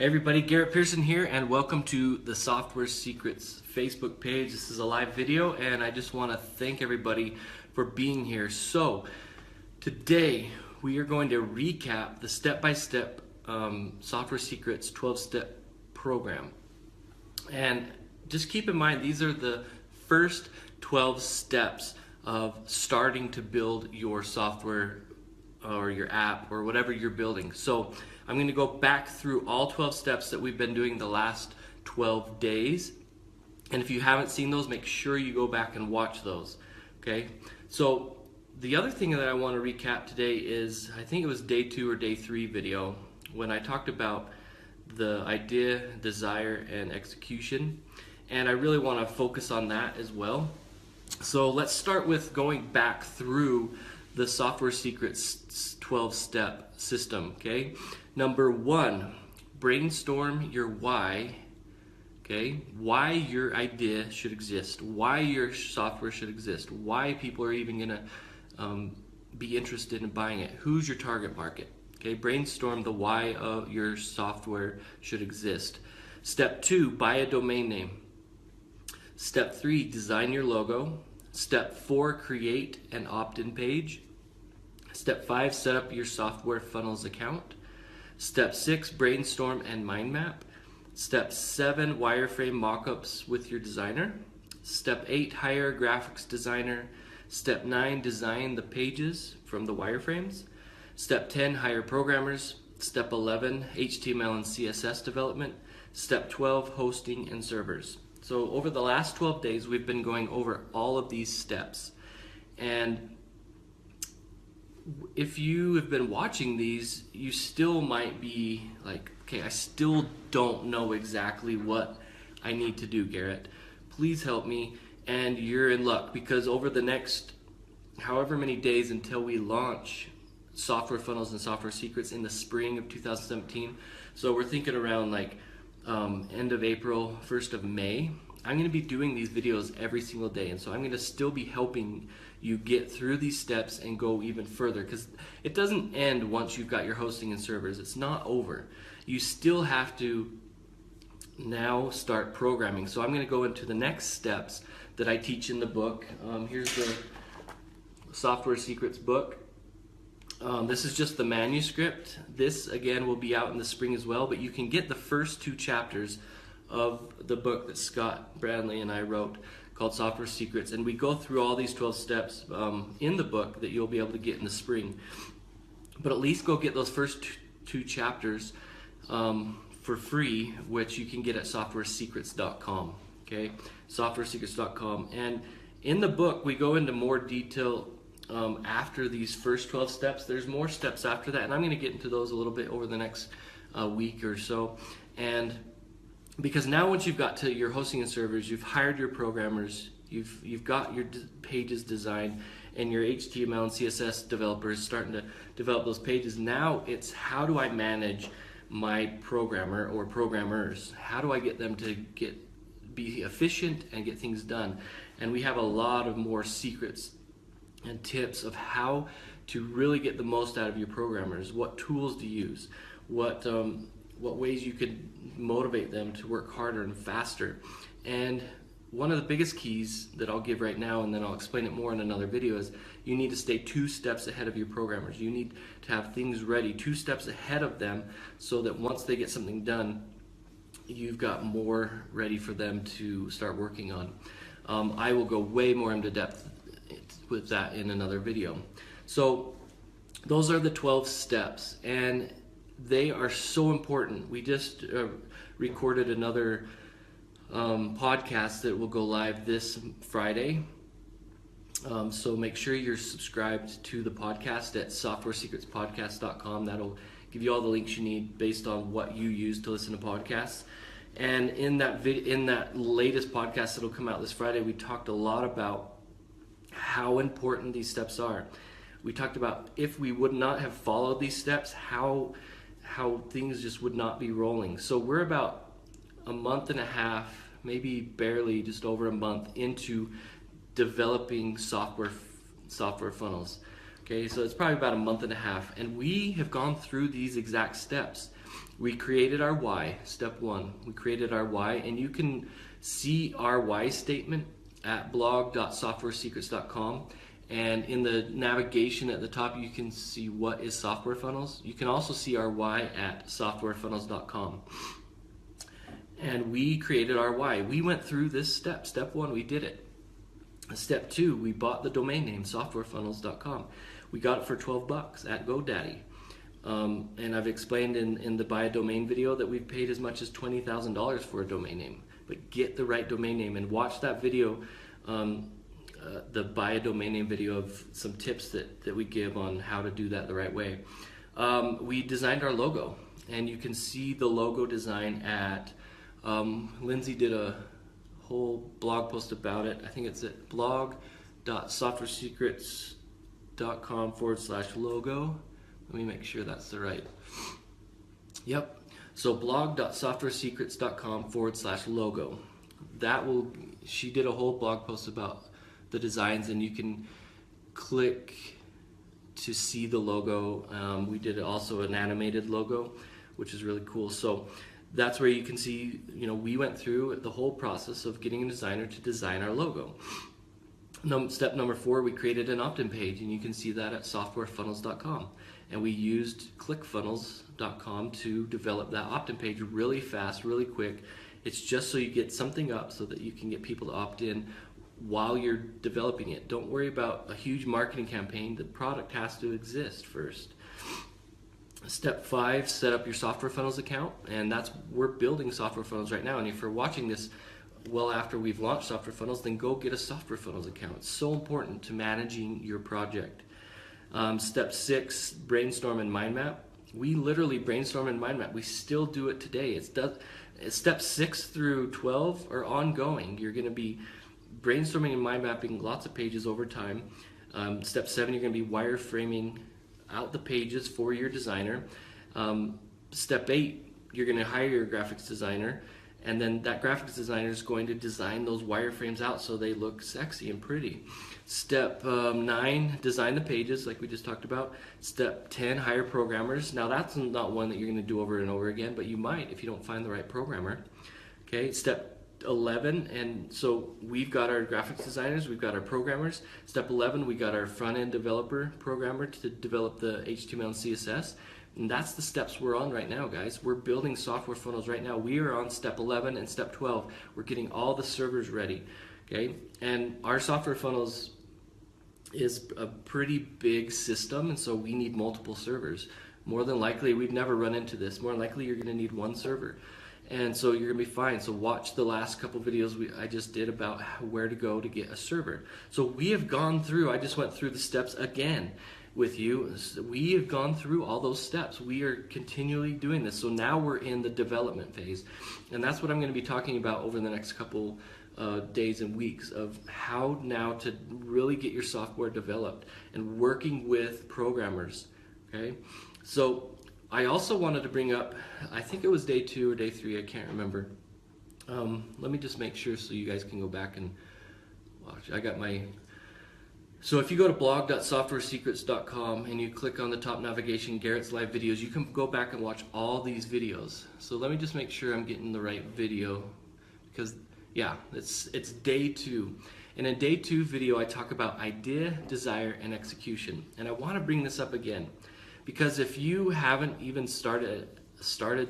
Hey everybody, Garrett Pearson here, and welcome to the Software Secrets Facebook page. This is a live video, and I just want to thank everybody for being here. So, today we are going to recap the step-by-step Software Secrets 12-step program. And just keep in mind, these are the first 12 steps of starting to build your software or your app or whatever you're building. So I'm going to go back through all 12 steps that we've been doing the last 12 days. And if you haven't seen those, make sure you go back and watch those. Okay? So the other thing that I want to recap today is, I think it was day 2 or day 3 video when I talked about the idea, desire, and execution. And I really want to focus on that as well. So let's start with going back through the Software Secrets 12-step system, okay? Number 1, brainstorm your why, okay? Why your idea should exist, why your software should exist, why people are even gonna be interested in buying it, who's your target market, okay? Brainstorm the why of your software should exist. Step 2, buy a domain name. Step 3, design your logo. Step 4, create an opt-in page. Step 5, set up your software funnels account. Step 6, brainstorm and mind map. Step 7, wireframe mockups with your designer. Step 8, hire a graphics designer. Step 9, design the pages from the wireframes. Step 10, hire programmers. Step 11, HTML and CSS development. Step 12, hosting and servers. So over the last 12 days, we've been going over all of these steps. And if you have been watching these, you still might be like, okay, I still don't know exactly what I need to do, Garrett. Please help me. And you're in luck, because over the next however many days until we launch Software Funnels and Software Secrets in the spring of 2017, so we're thinking around like end of April, 1st of May, I'm going to be doing these videos every single day. And so I'm going to still be helping you get through these steps and go even further, because it doesn't end once you've got your hosting and servers. It's not over. You still have to now start programming. So I'm going to go into the next steps that I teach in the book. Here's the Software Secrets book. This is just the manuscript. This again will be out in the spring as well, but you can get the first 2 chapters of the book that Scott Bradley and I wrote called Software Secrets, and we go through all these 12 steps in the book that you'll be able to get in the spring. But at least go get those first 2 chapters for free, which you can get at softwaresecrets.com, okay? softwaresecrets.com. And in the book we go into more detail after these first 12 steps. There's more steps after that, and I'm going to get into those a little bit over the next week or so. And because now once you've got to your hosting and servers, you've hired your programmers, you've got your pages designed, and your HTML and CSS developers starting to develop those pages. Now it's, how do I manage my programmer or programmers? How do I get them to be efficient and get things done? And we have a lot of more secrets and tips of how to really get the most out of your programmers, what tools to use, what ways you could motivate them to work harder and faster. And one of the biggest keys that I'll give right now, and then I'll explain it more in another video, is you need to stay 2 steps ahead of your programmers. You need to have things ready 2 steps ahead of them, so that once they get something done, you've got more ready for them to start working on. I will go way more into depth with that in another video. So those are the 12 steps, and they are so important. We just recorded another podcast that will go live this Friday. So make sure you're subscribed to the podcast at softwaresecretspodcast.com. That'll give you all the links you need based on what you use to listen to podcasts. And in that latest podcast that'll come out this Friday, we talked a lot about how important these steps are. We talked about if we would not have followed these steps, how things just would not be rolling. So we're about a month and a half, maybe barely just over a month into developing software funnels. Okay, so it's probably about a month and a half, and we have gone through these exact steps. We created our why, step 1. We created our why, and you can see our why statement at blog.softwaresecrets.com. And in the navigation at the top, you can see what is software funnels. You can also see our why at softwarefunnels.com. And we created our why. We went through this step. Step 1, we did it. Step 2, we bought the domain name softwarefunnels.com. We got it for $12 at GoDaddy. And I've explained in the buy a domain video that we've paid as much as $20,000 for a domain name. But get the right domain name and watch that video, the buy a domain name video of some tips that we give on how to do that the right way. We designed our logo, and you can see the logo design at, Lindsay did a whole blog post about it. I think it's at blog.softwaresecrets.com/logo. Let me make sure that's the right. Yep. So blog.softwaresecrets.com/logo. She did a whole blog post about the designs, and you can click to see the logo. We did also an animated logo, which is really cool. So that's where you can see, we went through the whole process of getting a designer to design our logo. Step number 4, we created an opt-in page, and you can see that at softwarefunnels.com. And we used clickfunnels.com to develop that opt-in page really fast, really quick. It's just so you get something up so that you can get people to opt in while you're developing it. Don't worry about a huge marketing campaign. The product has to exist first. Step 5, set up your Software Funnels account, and we're building Software Funnels right now. And if you're watching this well after we've launched Software Funnels, then go get a Software Funnels account. It's so important to managing your project. Step 6, brainstorm and mind map. We literally brainstorm and mind map. We still do it today. Steps 6 through 12 are ongoing. You're going to be brainstorming and mind mapping lots of pages over time. Step 7, you're going to be wireframing out the pages for your designer. Step 8, you're going to hire your graphics designer, and then that graphics designer is going to design those wireframes out so they look sexy and pretty. Step 9, design the pages like we just talked about. Step 10, hire programmers. Now that's not one that you're going to do over and over again, but you might if you don't find the right programmer. Okay, step 11, and so we've got our graphics designers, we've got our programmers. Step 11, we got our front-end developer programmer to develop the HTML and CSS. And that's the steps we're on right now, guys. We're building Software Funnels right now. We are on step 11 and step 12. We're getting all the servers ready, okay? And our Software Funnels is a pretty big system, and so we need multiple servers. More than likely, we've never run into this. More than likely, you're going to need one server. And so you're going to be fine. So watch the last couple videos I just did about where to go to get a server. So we have gone through, I just went through the steps again with you. We have gone through all those steps. We are continually doing this. So now we're in the development phase. And that's what I'm going to be talking about over the next couple days and weeks, of how now to really get your software developed and working with programmers. Okay, so I also wanted to bring up, I think it was day 2 or day 3, I can't remember. Let me just make sure so you guys can go back and watch. So if you go to blog.softwaresecrets.com and you click on the top navigation, Garrett's live videos, you can go back and watch all these videos. So let me just make sure I'm getting the right video, because yeah, it's day 2. And in day 2 video, I talk about idea, desire, and execution. And I want to bring this up again, because if you haven't even started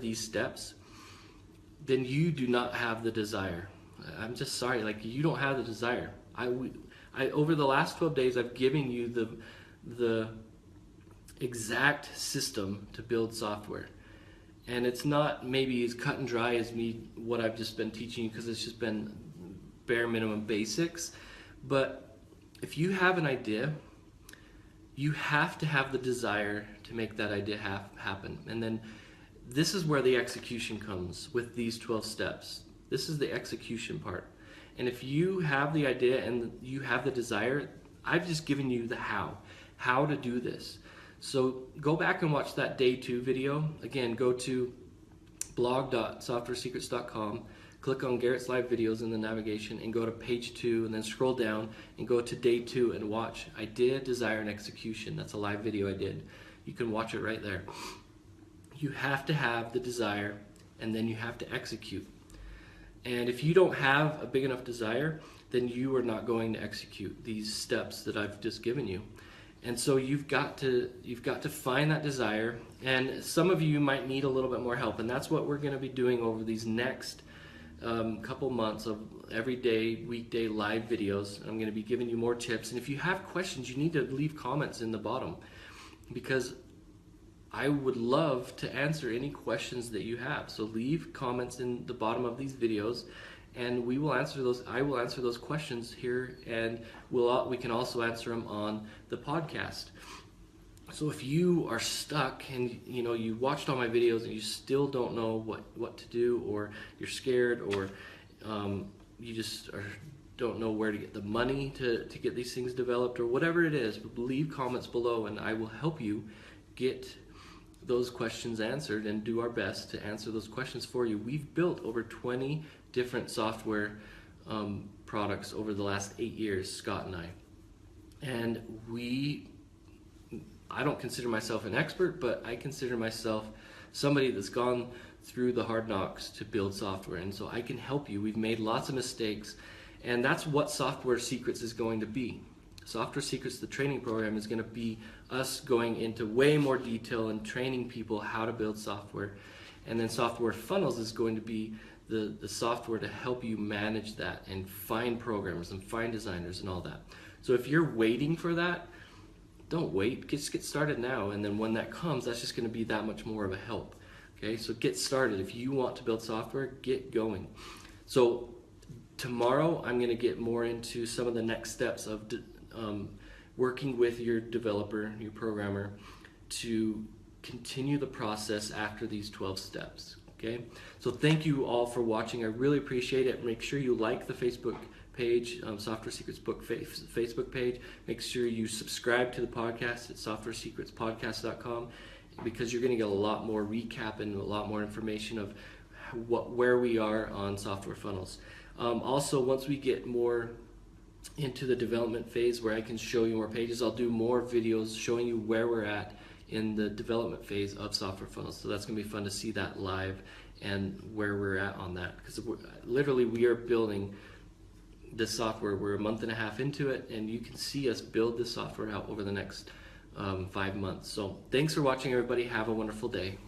these steps, then you do not have the desire. I'm just sorry, like, you don't have the desire. Over the last 12 days, I've given you the exact system to build software. And it's not maybe as cut and dry as what I've just been teaching you, because it's just been bare minimum basics. But if you have an idea, you have to have the desire to make that idea happen. And then this is where the execution comes with these 12 steps. This is the execution part. And if you have the idea and you have the desire, I've just given you the how to do this. So go back and watch that day 2 video. Again, go to blog.softwaresecrets.com, click on Garrett's live videos in the navigation, and go to page 2, and then scroll down and go to day 2 and watch idea, desire, and execution. That's a live video I did. You can watch it right there. You have to have the desire, and then you have to execute. And if you don't have a big enough desire, then you are not going to execute these steps that I've just given you. And so you've got to find that desire. And some of you might need a little bit more help, and that's what we're going to be doing over these next couple months of everyday weekday live videos. I'm going to be giving you more tips, and if you have questions, you need to leave comments in the bottom, because I would love to answer any questions that you have. So leave comments in the bottom of these videos, and we will answer those. I will answer those questions here, and we can also answer them on the podcast. So if you are stuck and you watched all my videos and you still don't know what to do, or you're scared, or you just don't know where to get the money to get these things developed, or whatever it is, leave comments below and I will help you get those questions answered and do our best to answer those questions for you. We've built over 20 different software products over the last 8 years, Scott and I. And I don't consider myself an expert, but I consider myself somebody that's gone through the hard knocks to build software. And so I can help you. We've made lots of mistakes, and that's what Software Secrets is going to be. Software Secrets, the training program, is going to be us going into way more detail and training people how to build software. And then Software Funnels is going to be the software to help you manage that and find programmers and find designers and all that. So if you're waiting for that, don't wait. Just get started now, and then when that comes, that's just going to be that much more of a help. Okay, so get started. If you want to build software, get going. So tomorrow I'm going to get more into some of the next steps of working with your developer, your programmer, to continue the process after these 12 steps. Okay, so thank you all for watching. I really appreciate it. Make sure you like the Facebook page, Software Secrets Book Facebook page. Make sure you subscribe to the podcast at softwaresecretspodcast.com, because you're going to get a lot more recap and a lot more information of where we are on software funnels. Also, once we get more into the development phase where I can show you more pages, I'll do more videos showing you where we're at in the development phase of software funnels. So that's going to be fun to see that live and where we're at on that, because literally we are building this software. We're a month and a half into it, and you can see us build this software out over the next 5 months. So thanks for watching, everybody. Have a wonderful day.